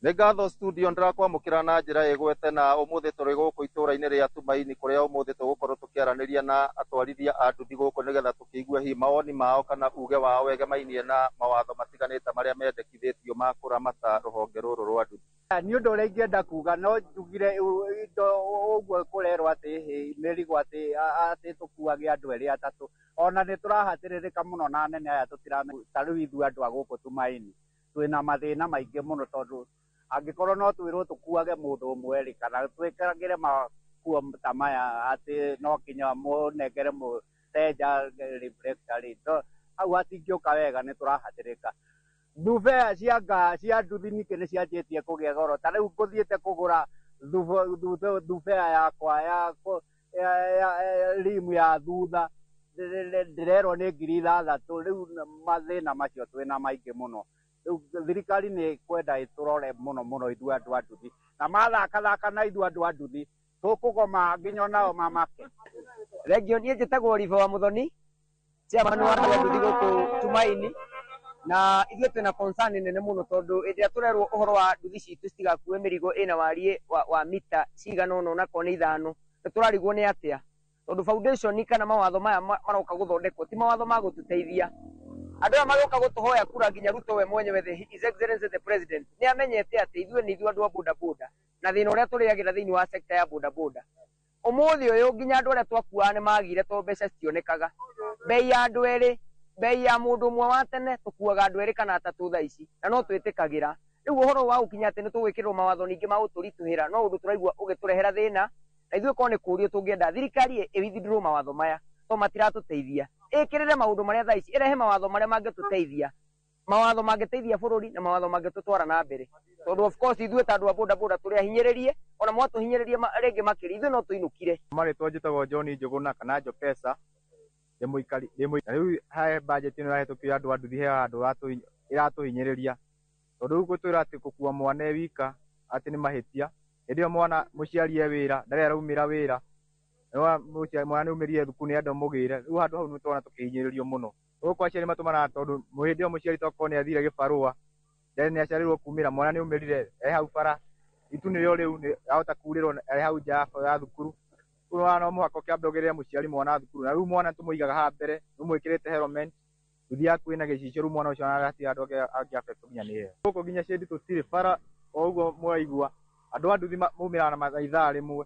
Ngatho studio ndirakwamukira na njira igwete na umuthi turi guku itura-ini ria Tumaini kuria umuthi tugukorwo tukiaraniria na atwarithia a nduthi guku nigetha tukiigua hi mawoni mao kana uge wao wegemainie na mawatho matiganite maria mendekithitio ma kuramata ruhonge ruru rwa nduthi. Ni undu uria ingienda kuga no njugire uguo kurerwo ati mirigo ati tukuage andu eri atatu ona ni turahatiririka muno na nene aya tutiramenya tariu ithu andu a guku Tumaini twina mathina maingi muno tondu angikorwo no twirwo tukuage mundu umwe ri kana twikagire makuo ta maya ati no kinya munengere muteja reflector to au atingioka wega ni turahatirika. Dufe cia nduthi nike ni cianjitie kugia goro ta riu nguthiite kugura dufe yakwa ya rimu ya thutha ndirerwo ni 6,000 riu mathina macio twina maingi muno. Thirikari ni kwenda iturore muno ithu andu a nduthi na mathaka na ithu andu a nduthi tukugoma nginya nao mamake. Regio nie njitagwo Oliver wa Muthoni chairman wa nduthi guku Tumaini na ithuĩ twĩna concern nene mũno tondũ ĩrĩa tũrerwo ũhoro wa nduthi citũ citigakue mĩrigo ĩna wariĩ wa mita cigana ũna onakorwo nĩ 5 tũrarigwo nĩ atĩa tondũ foundation kana mawatho maya maroka gũthondekwo ti mawatho ma gũtũteithia. Andũ aya maroka gũtũhoya kura nginya Ruto we mwenyewe His Excellency the President nĩ amenyete atĩ ithuĩ nĩ ithuĩ andũ a bodaboda na thĩna ũrĩa tũrĩagĩra thĩinĩ wa sector ya bodaboda. Ũmũthĩ ũyũ nginya andũ arĩa twakuaga nĩ magire tondũ mbeca citionekaga. Bei ya andũ erĩ bei ya mundu umwe wa tene tukuaga andu eri kana atatu thaa ici na no twitikagira riu uhoro wa ukinya ati ni tugwikirwo mawatho ningi ma uturituhira no undu turaigua ugiturehera thina na ithuĩ korwo nĩ kũrio tũngĩenda thirikari ĩwithindũrwo mawatho maya to matiratũteithia ĩkĩrĩre maũndũ marĩa thaa ici ĩrehe mawatho marĩa mangĩtũteithia mawatho mangĩteithia bũrũri na mawatho mangĩtũtwara na mbere tondũ of course ithuĩ ta andũ a bodaboda tũrĩ ahinyĩrĩrie ona mwatũhinyĩrĩrie rĩngĩ makĩria ithuĩ no tũinũkire. Marĩtwa njĩtagwo John Njũgũna kana Njopesa riu he budget ino irahetũkio andu a nduthi he andu iratuhinyĩrĩria tondu riu gũtwĩra atĩ gũkua mwana wika atĩ nĩ mahĩtia hĩndĩ ĩyo mwana mũciari e wĩra ndarĩ araumĩra wĩra mwana nĩ umĩrire thukuru nĩ andũ mũgĩre riu handũ hau nĩ tũrona tũkĩhinyĩrĩrio mũno gũkũ aciari matũmanaga tondũ hĩndĩ ĩyo mũciari tokorwo nĩ athire gĩbarũa ndarĩ nĩ aciarĩirwo kumĩra mwana nĩ umĩrire hau bara itu nĩrĩo rĩu ahota kurĩrwo arĩ hau nja ya thukuru no mũhaka ũkĩambe ũgĩrĩre mũciari mwana thukuru na rĩu mwana tũmũigaga haha mbere nĩmwĩkĩrĩte helmet nduthi yaku ĩna gĩcicio rĩu mwana ũcio arati andũ angĩafectwo nginya nĩ yeye gũkũ nginya cĩndi tũtirĩ bara o ũguo mwaigua andũ a nduthi maumĩraga na ithaa rĩmwe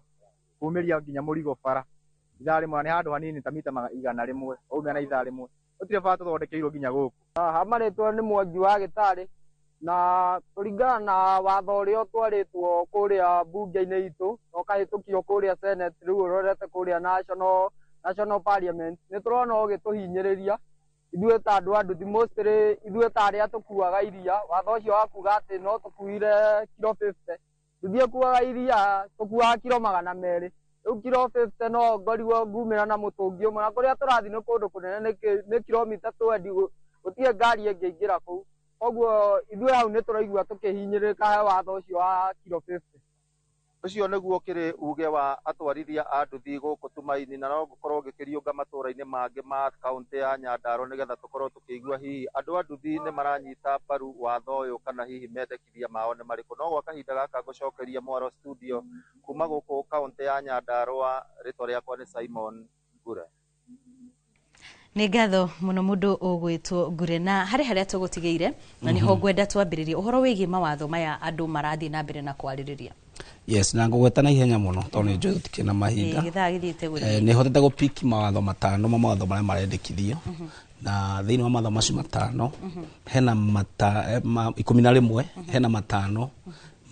kumĩria nginya mũrigo bara ithaa rĩmwe nĩ handũ hanini ta mita 100 waumĩra na ithaa rĩmwe gũtirĩ bara tũthondekeirwo nginya gũkũ. Haha marĩtwo nĩ Mwangi wa Gĩtarĩ na kũringana na watho ũrĩa ũtwarĩtwo kũrĩa mbunge-inĩ itũ ũkahĩtũkio kũrĩa Senate rĩu ũrorete kũrĩa National Parliament nĩ tũrona ũgĩtũhinyĩrĩria ithuĩ ta andũ a nduthi mostly ithuĩ ta arĩa tũkuaga iria watho ũcio wa kuga atĩ no tũkuire kilo 50 nduthi ĩkuaga iria tũkuaga kilo 200 rĩu kilo 50 no ngorirwo ngumĩra na mũtũngi ũmwe na kũrĩa tũrathiĩ nĩ kũndũ kũnene nĩ kilomita 20 gũtirĩ ngari ĩngĩingĩra kũu koguo ithuĩ hau nĩ tũraigua tũkĩhinyĩrĩka he watho ũcio wa kilo 50. Ũcio nĩguo kĩrĩ uge wa atwarithia a nduthi gũkũ Tumaini na no gũkorwo gĩkĩriũnga matũra-inĩ mangĩ ma kaunti ya Nyandarua nĩgetha tũkorwo tũkĩigua hihi andũ a nduthi nĩ maranyita mbaru watho ũyũ kana hihi mendekithia mao nĩ marĩkũ. No gwa kahinda gaka ngũcokeria Mwaro studio kuma gũkũ kaunti ya Nyandarua rĩtwa rĩakwa nĩ Simon Ngure. Nĩ ngatho mũno mũndũ ũgwĩtwo Ngure na harĩa tũgũtigĩire na nĩho ngwenda twambĩrĩrie ũhoro wĩgiĩ mawatho maya andũ marathiĩ na mbere na kwarĩrĩria. Yes, na ngũgweta na ihenya mũno tondũ nĩ njũĩ tũtikĩna mahinda. Nĩ hotete gũpiki mawatho 5 mawatho marĩa marendekithio na thĩinĩ wa mawatho macio 5 hena 11 hena 5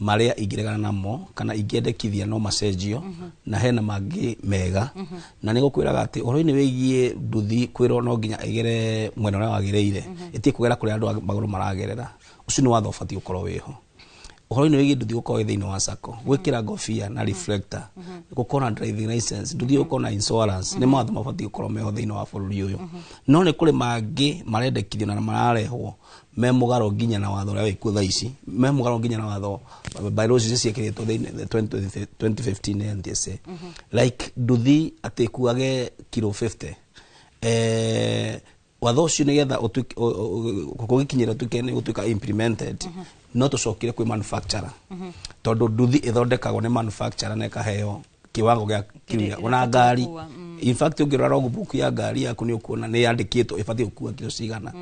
marĩa ingĩregana namo kana ingĩendekithia no macenjio na hena mangĩ mega na nĩ gũkwĩraga atĩ ũhoro-inĩ wĩgiĩ nduthi kwĩrwo no nginya ĩgere mwena ũrĩa wagĩrĩire ĩtie kũgera kũrĩa andũ magũrũ maragerera ũcio nĩ watho ũbatiĩ gũkorwo wĩho. uhoro-inĩ wĩgiĩ nduthi gũkorwo thĩinĩ wa sacco gwĩkĩra ngobia na reflector gũkorwo na driving license nduthi gũkorwo na insurance nĩ mawatho mabatiĩ gũkorwo meho thĩinĩ wa bũrũri ũyũ no nĩ kũrĩ mangĩ marendekithio na mararehwo me mũgaro nginya na watho ũrĩa wĩkuo thaa ici me mũgaro nginya na watho bylaws icio ciĩkĩrĩtwo thĩinĩ 2015 NTSA like nduthi atĩ ĩkuage kilo 50 watho ũcio nĩgetha gũgĩkinyĩra gũtuĩka implemented no tũcokire kwĩ manufacturer tondũ nduthi ĩthondekagwo nĩ manufacturer na ĩkaheo kiwango gĩa kinya ona ngari in fact ũngĩrora logbook ya ngari yaku nĩ ũkuona nĩ yandĩkĩtwo ĩbatiĩ gũkua kilo cigana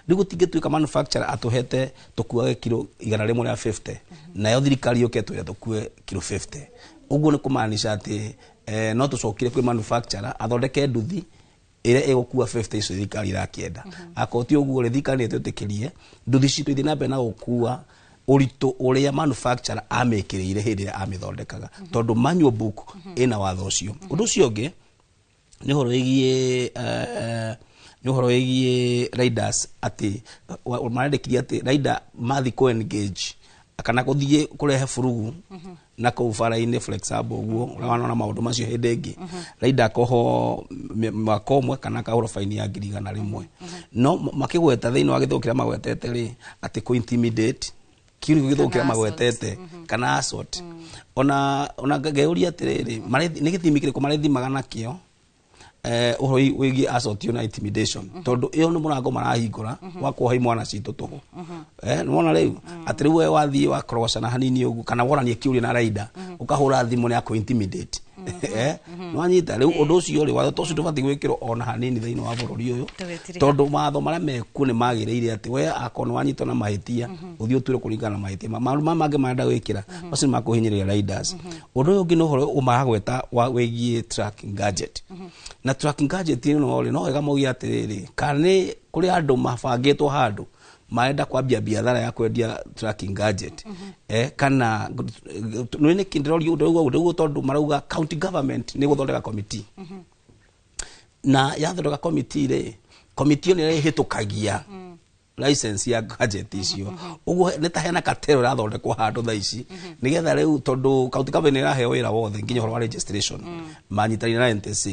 rĩu gũtingĩtuĩka manufacturer atũhete tũkuage kilo 150 nayo thirikari yũke twĩre tũkue kilo 50 ũguo nĩ kũmaanisha atĩ no tũcokire kwĩ manufacturer athondeke nduthi ĩrĩa ĩgũkua 50 icio thirikari irakĩenda akorwo ti ũguo thirikari nĩtwĩtĩkĩrie nduthi citũ ithiĩ na mbere na gũkua ũritũ ũrĩa manufacturer amĩkĩrĩire hĩndĩ ĩrĩa amĩthondekaga tondũ manual book ĩna watho ũcio ũndũ ũcio ũngĩ nĩ ũhoro wĩgiĩ riders atĩ marendekithia atĩ rider mathi engage kana gũthiĩ kũrehe furugu na kũu bara-inĩ for example ũguo ũrona maũndũ macio hĩndĩ ĩngĩ rider koho mwaka ũmwe kana kahũrwo faini ya 100,000 no makĩgweta thĩinĩ wa gĩthũngũ kĩrĩa magwetete rĩ atĩ kũ intimidate kiugo gĩthũngũ kĩrĩa magwetete kana assault ona ngeuria atĩrĩrĩ nĩ gĩthimi kĩrĩkũ marethimaga nakĩo ũhoro wĩgiĩ assault na intimidation tondũ ĩyo nĩ mũrango marahingũra wa kuoha imwana citũ tũhũ nĩ wona rĩu atĩ rĩu wathiĩ wakorogocana hanini ũguo kana woranie kĩũria na rider ũkahũra thimũ nĩ akũ intimidate nwanyita rĩu ũndũ ũcio rĩ watho tũcio tũbatiĩ gwĩkĩrwo ona hanini thĩinĩ wa bũrũri ũyũ tondũ matho marĩa mekuo nĩ magĩrĩire atĩ we akorwo nĩ wanyitwo na mahĩtia ũthiĩ ũtuĩre kũringana na mahĩtia maũndũ mangĩ marenda gwĩkĩra macio nĩ makũhinyĩrĩria riders ũndũ ũyũ ũngĩ nĩ ũhoro ũmaragweta wĩgiĩ tracking gadget na tracking gadget ĩno rĩ no wega mauge atĩrĩrĩ kana nĩ kũrĩ andũ mabangĩtwo handũ marenda kwambia biathara ya kwendia tracking gadget kana nĩ kĩndĩrorio ũguo tondũ marauga county government nĩ gũthondeka committee na yathondeka committee rĩ committee nĩ ĩhĩtũkagia license ya gadget icio ũguo nĩ ta hena katero ĩrathondekwo handũ thaa ici nĩgetha rĩu tondũ county government ĩraheo wĩra wothe nginya ũhoro wa registration manyitanĩire na NTSA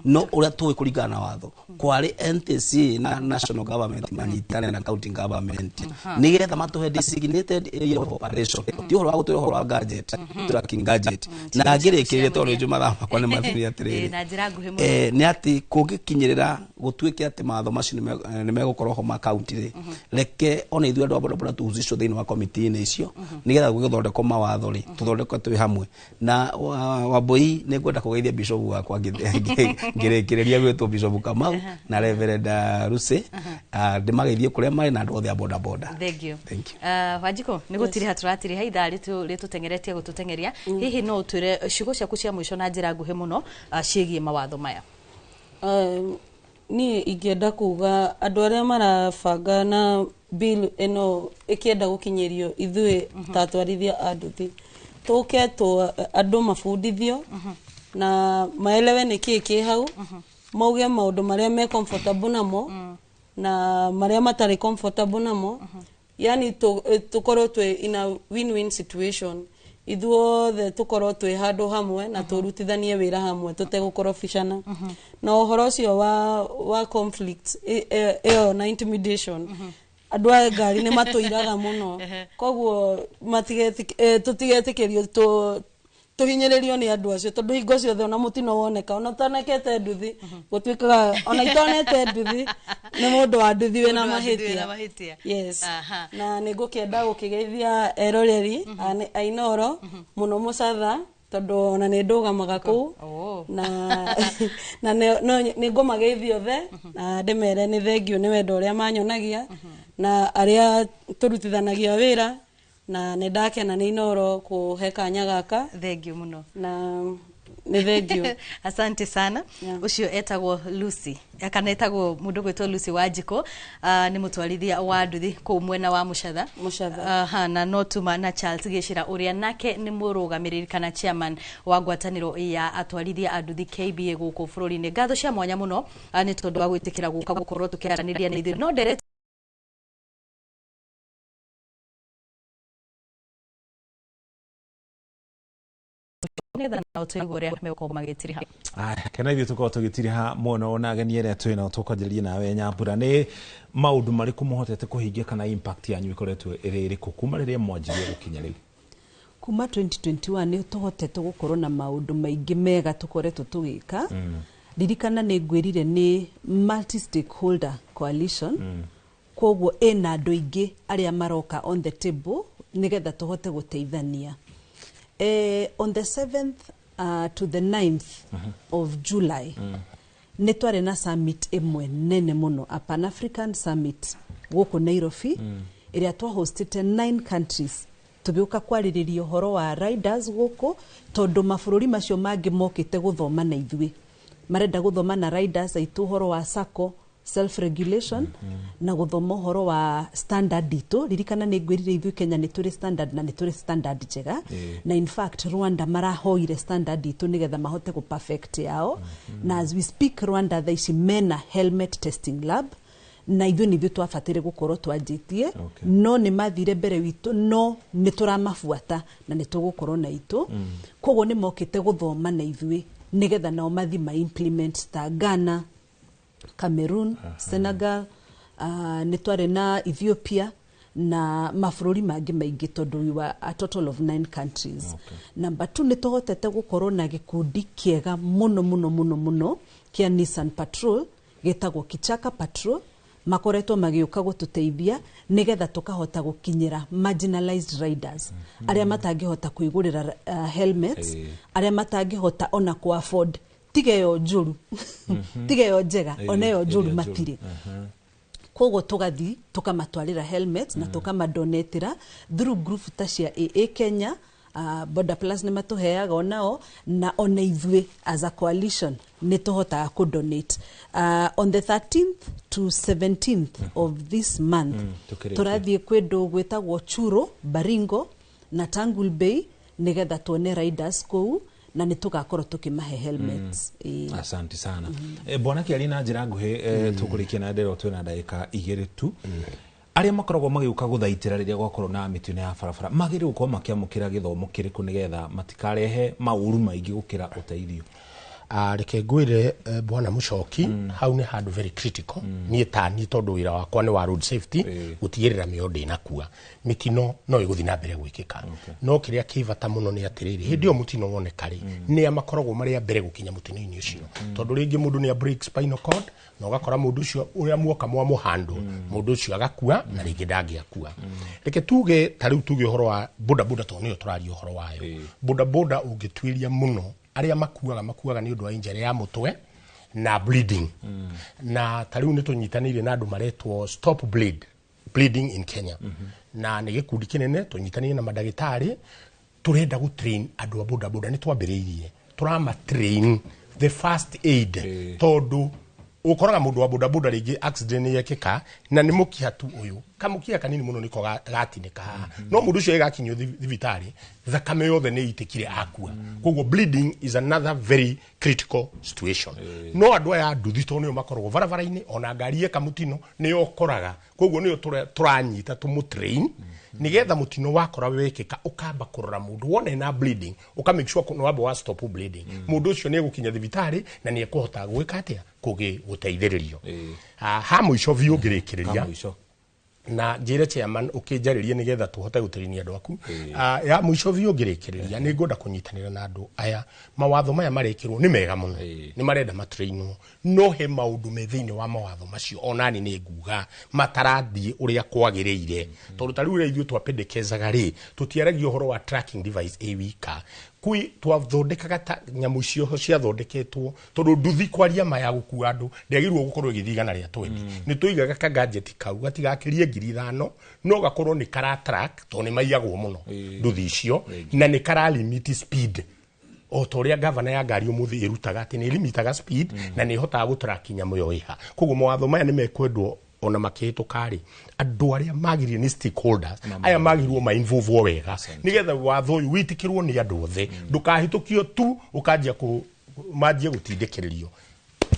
no ũrĩa tũĩ kũringana na watho kwarĩ NTSA na national government manyitane na county government nĩgetha matũhe designated area of operation ti ũhoro wa gũtũhe ũhoro wa gadget tracking gadget na ngĩrĩkĩrĩre tondũ rĩu mathaa makwa nĩ mathiĩ atĩrĩrĩ nĩ atĩ kũngĩkinyĩrĩra gũtuĩke atĩ matho macio nĩ megũkorwo ho ma county rĩ reke ona ithuĩ andũ a bodaboda tũhusicwo thĩinĩ wa committee-inĩ icio nĩgetha gũgĩthondekwo mawatho rĩ tũthondekwo twĩ hamwe na Wambui nĩ ngwenda kũgeithia bishop wakwa ngĩrĩkĩrĩria gwĩtwo bishop Kamau na Reverend Ruse ndĩmageithie kũrĩa marĩ na andũ othe a bodaboda. Thank you. Wanjiko nĩ gũtiriha tũratiriha ithaa rĩtũtengeretie gũtũtengeria hihi no ũtwĩre ciugo ciaku cia mũico na njĩra nguhĩ mũno ciĩgiĩ mawatho maya. Niĩ ingĩenda kuga andũ arĩa marabanga na bill ĩno ĩkĩenda gũkinyĩrio ithuĩ ta atwarithia a nduthi tũke andũ mabundithio na maelewe nĩkĩĩ kĩ hau mauge maũndũ marĩa me comfortable namo na marĩa matarĩ comfortable namo yani tũkorwo twĩ in a win-win situation ithuothe tũkorwo twĩ handũ hamwe na tũrutithanie wĩra hamwe tũtegũkorobicana na ũhoro ũcio wa conflict ĩyo na intimidation andũ a ngari nĩ matũiraga mũno koguo tũtigetĩkĩrio tũhinyĩrĩrio nĩ andũ acio tondũ hingo ciothe ona mũtino woneka ona ũtanekete nduthi gũtuĩkaga ona itonete nduthi nĩ mũndũ wa nduthi wĩna mahĩtia yes na nĩ ngũkĩenda gũkĩgeithia eroreri a Inoro mũno mũcatha tondũ ona nĩ ndũgamaga kũu na nĩ ngũmageithia othe na ndĩmere nĩ thengiũ nĩ wendo ũrĩa manyonagia na arĩa tũrutithanagia wĩra na nĩ ndakena nĩ Inoro kũhe kanya gaka. Thengiũ mũno na nĩ thengiũ. Asante sana. Ucio etagwo Lucy kana etagwo mũndũ gwĩtwo Lucy Wanjiko nĩ mũtwarithia wa nduthi kũu mwena wa Mũcatha na Notuma na Charles Gĩchira ũrĩa nake nĩ mũrũgamĩrĩri kana chairman wa ngwatanĩro ya atwarithia a nduthi KBA gũkũ bũrũri-inĩ. Ngatho cia mwanya mũno nĩ tondũ wa gwĩtĩkĩra gũka gũkorwo tũkĩaranĩria na ithuĩ no ngetha na tuigure meko magitiri ha kana ithu tuko tugitiri ha muno na ageni ere twina tukonjerie nawe Nyambura ni maundu mariku muhotete kuhingia kana impact yanyu ikoretwe iri kuma riria mwanjirie gukinya riu kuma 2021 ni tuhotete gukorwo na maundu maingi mega tukoretwo tugika ririkana ni ngwirire ni multi stakeholder coalition koguo ena andu ingi aria maroka on the table nigetha tuhote guteithania on the 7th to the 9th of July ni tware na summit emwe nene muno, a Pan African Summit guku Nairobi iria twa hostete 9 countries tugiuka kwaririria horo wa riders guku tondu mabũrũri macio mangi mokite guthoma na ithui marenda guthoma na riders aitu horo wa sacco self regulation na guthoma horo wa standard itu ririkana ni ngwirire ithui Kenya ni turi standard na ni turi standard njega na in fact Rwanda marahoire standard itu nigetha mahote ku perfect yao na as we speak Rwanda thaici mena helmet testing lab na ithui ni twafatire gukorwo twanjitie no ni mathire mbere witu no ni turamafuata na ni tugukorwo na itu koguo ni mokite guthoma na ithui nigetha nao mathi ma implement ta Ghana, Cameroon, Senegal, ni tware na Ethiopia na mabũrũri mangi maingi tondu we were a total of 9 countries. Number 2 ni tuhotete gukorwo na gikundi kiega muno kia Nissan Patrol getagwo Kichaka Patrol makoretwo magiuka gututeithia nigetha tukahota gukinyira marginalized riders aria matangihota kuigurira helmets aria matangihota ona ku afford tigeyo njuru tigeyo njega oneyo njuru matiri kogo tugathi tukamatwarira helmets na tukamadonetira through group ta cia AA Kenya Border Plus ni matuheaga onao na ona ithui as a coalition ni tuhotaga ku donate on the 13th to 17th of this month turathie kwedo gwetagwo Churo, Baringo na Tangul Bay nigetha tuone riders kou na nitugakorwo tukimahe helmets. Asante sana. Bwana Kiarina njira nguhi tukurikia na ndero twina ndagika 2 tu. Aria makoragwo magiuka guthaitira riria gwakorwo na mitune ya barabara magire uko makiamukira githomo kiriku nigetha matikarehe mauru maingi gukira uteithio. Reke ngwire Bwana Muchoki hau ni handu very critical ni tani tondu wira wakwa ni wa road safety gutigirira miondo inakua mitino no iguthi na mbere gwikika no kiria kivata muno ni atiriri hindi o mutino woneka ri ni amakoragwo maria mbere gukinya mutino-ini ucio tondu ringi mundu ni a break spinal cord no gakora mundu ucio uria muoka mwa muhando mundu ucio agakua na ringi ndangiakua reke tuge tariu tuge horo wa boda boda to ni turari horo wayo boda boda ungitwiria muno aria makuaga ni undu wa injury ya mutwe na bleeding na tariu ni tunyitanire na andu maretwo stop bleeding in Kenya na ni gikundi kinene tunyitanire na madagitari turenda gu train andu a boda boda ni twambiriirie turama train the first aid tondu ukoraga mundu wa boda boda ringi accident yekeka na ni mukihatu uyu kamukia kanini muno niko gatinika no mundu ucio egakinyo thibitari thakame yothe ni itikire akua koguo bleeding is another very critical situation no andu aya nduthi to niyo makorwo barabara-ini ona ngari ekamutino niyo koraga koguo niyo turanyita tumutrain nigetha mutino wakora wekeka ukamba kurora mundu wone na bleeding uka make sure no abo wa stop bleeding mundu ucio ni egukinya thibitari na ni ekuhota gwika atia kugi guteithiririo ha muico biu ngirikiria na njire chairman ukinjaririe nigetha tuhote guterinia andu aku ya muico biu ngirikiria ni ngoda kunyitanira na andu aya mawatho maya marekirwo ni mega muno ni marenda matrainwo no he maundu me thiini wa mawatho macio onani ni nguga matarathie uria kwagiriire tondu tariu ria ithuĩ twapendekezaga ri tutiaragio horo wa tracking device wika kui twathondekaga ta nyamu icio ciathondeketwo tondu nduthi kwaria maya gukua andu ndegirwo gukorwo igithigana ria 20 ni tuigaga ka gadget kau gatigakirie 5,000 no gakorwo ni kara track to ni maiyagwo muno nduthi icio na ni kara limit speed o toria governor ya ngari umuthi irutaga ati ni limitaga speed na ni hotaga gutracking nyamu yo iha koguo mawatho maya ni mekwendwo ona makihitukari andu aria magirire ni stakeholders aya magirwo ma involve wega nigetha watho uyu witikirwo ni andu othe ndukahitukio tu ukanjia ku majie gutindikiririo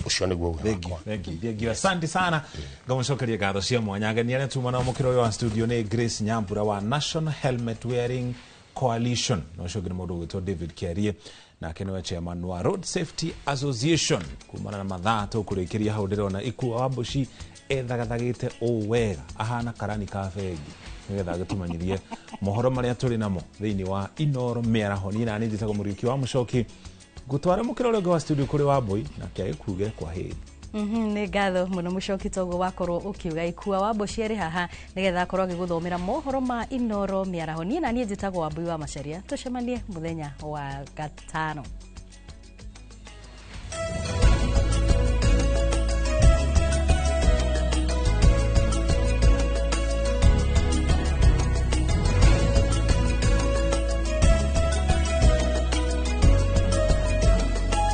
ucio niguo gwakwa thank you asante sana ngamucokeria ngatho cia mwanya ngeni aria tuma na mukiro uyu wa studio ni Grace Nyambura wa National Helmet Wearing Coalition no shogire mundu gwitwo David Kiarie nake niwe chairman wa Road Safety Association kumana na mathaa tukurikiria hau ndirona Ikua wa Mbuci ethagathagite wega ahana karani ka bengi nigetha agitumanyirie mohoro maria turi namo thiini wa Inoro Miaraho ni na njitagwo Muriuki wa Mucoki gutwara mukirore wa studio kuri wa Boy na kia ikuge kwa heri. Nĩ ngatho mũno Mucoki toguo wakorwo ũkiuga Ikua wa Mbuci arĩ haha nĩgetha akorwo agĩgũthomera mohoro ma Inoro Miaraho ni na njitagwo Wambui wa Macharia tucemanie muthenya wa gatano.